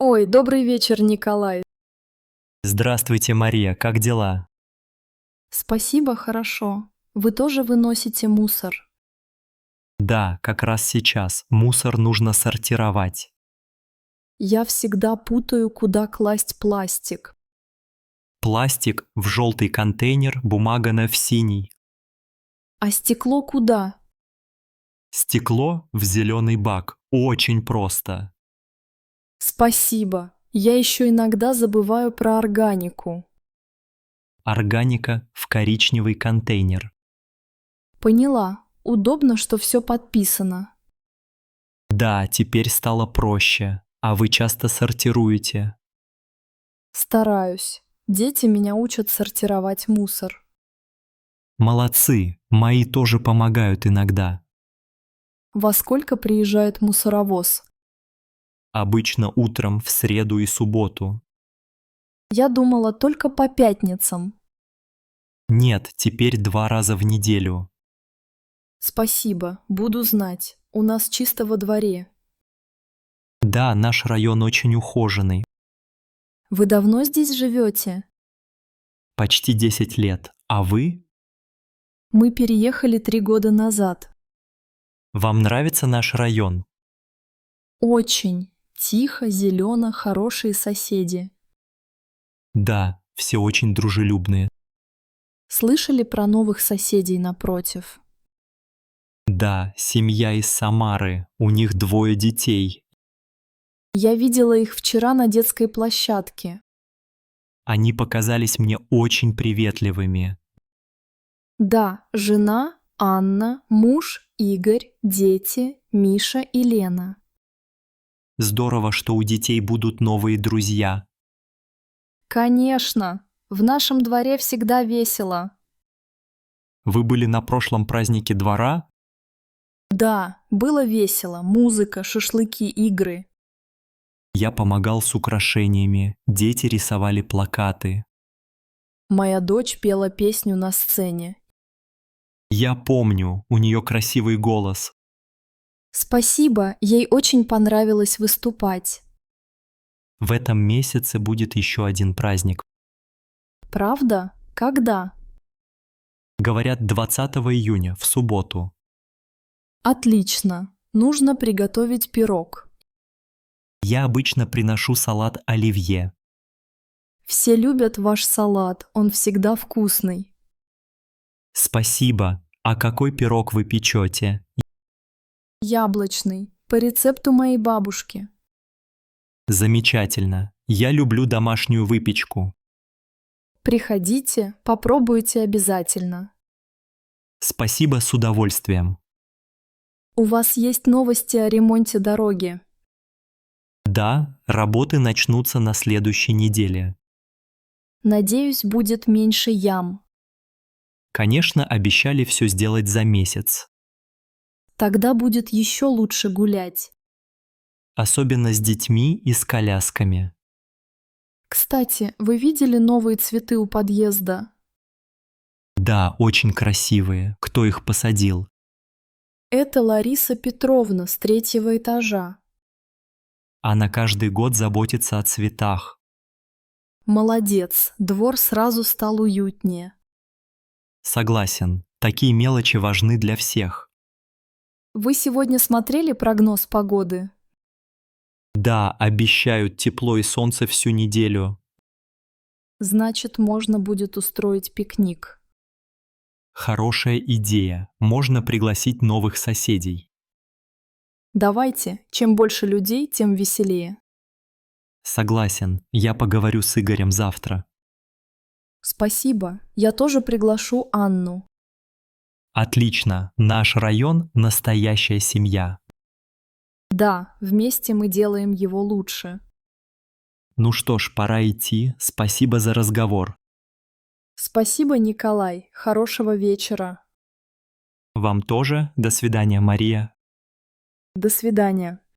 Ой, добрый вечер, Николай. Здравствуйте, Мария, как дела? Спасибо, хорошо. Вы тоже выносите мусор? Да, как раз сейчас. Мусор нужно сортировать. Я всегда путаю, куда класть пластик. Пластик в желтый контейнер, бумага в синий. А стекло куда? Стекло в зеленый бак. Очень просто. Спасибо. Я еще иногда забываю про органику. Органика в коричневый контейнер. Поняла. Удобно, что все подписано. Да, теперь стало проще. А вы часто сортируете? Стараюсь. Дети меня учат сортировать мусор. Молодцы, мои тоже помогают иногда. Во сколько приезжает мусоровоз? Обычно утром в среду и субботу. Я думала только по пятницам. Нет, теперь 2 раза в неделю. Спасибо, буду знать. У нас чисто во дворе. Да, наш район очень ухоженный. Вы давно здесь живете? Почти 10 лет. А вы? Мы переехали 3 года назад. Вам нравится наш район? Очень. Тихо, зелено, хорошие соседи. Да, все очень дружелюбные. Слышали про новых соседей напротив? Да, семья из Самары. У них 2 детей. Я видела их вчера на детской площадке. Они показались мне очень приветливыми. Да, жена, Анна, муж, Игорь, дети, Миша и Лена. Здорово, что у детей будут новые друзья. Конечно, в нашем дворе всегда весело. Вы были на прошлом празднике двора? Да, было весело. Музыка, шашлыки, игры. Я помогал с украшениями. Дети рисовали плакаты. Моя дочь пела песню на сцене. Я помню, у нее красивый голос. Спасибо, ей очень понравилось выступать. В этом месяце будет еще один праздник. Правда? Когда? Говорят, 20 июня, в субботу. Отлично. Нужно приготовить пирог. Я обычно приношу салат оливье. Все любят ваш салат, он всегда вкусный. Спасибо. А какой пирог вы печете? Яблочный, по рецепту моей бабушки. Замечательно. Я люблю домашнюю выпечку. Приходите, попробуйте обязательно. Спасибо, с удовольствием. У вас есть новости о ремонте дороги. Да, работы начнутся на следующей неделе. Надеюсь, будет меньше ям. Конечно, обещали все сделать за месяц. Тогда будет еще лучше гулять. Особенно с детьми и с колясками. Кстати, вы видели новые цветы у подъезда? Да, очень красивые. Кто их посадил? Это Лариса Петровна с 3-го этажа. Она каждый год заботится о цветах. Молодец, двор сразу стал уютнее. Согласен, такие мелочи важны для всех. Вы сегодня смотрели прогноз погоды? Да, обещают тепло и солнце всю неделю. Значит, можно будет устроить пикник. Хорошая идея. Можно пригласить новых соседей. Давайте, чем больше людей, тем веселее. Согласен, я поговорю с Игорем завтра. Спасибо, я тоже приглашу Анну. Отлично, наш район – настоящая семья. Да, вместе мы делаем его лучше. Ну что ж, пора идти. Спасибо за разговор. Спасибо, Николай. Хорошего вечера. Вам тоже. До свидания, Мария. До свидания.